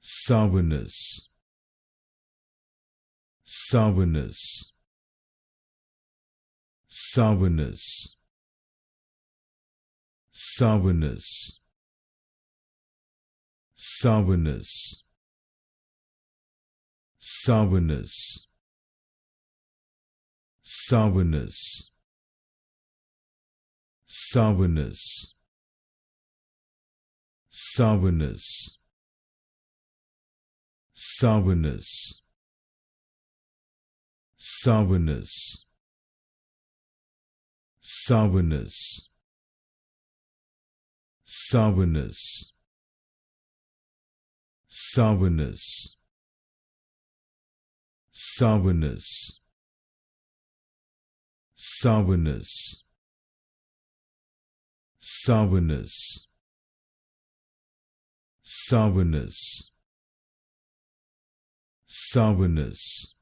sourness, sourness, sourness, sourness, sourness, sourness, sourness, sourness, sourness, sourness, sourness, sourness, sourness, sourness, sourness, sourness, sourness, sourness, sourness,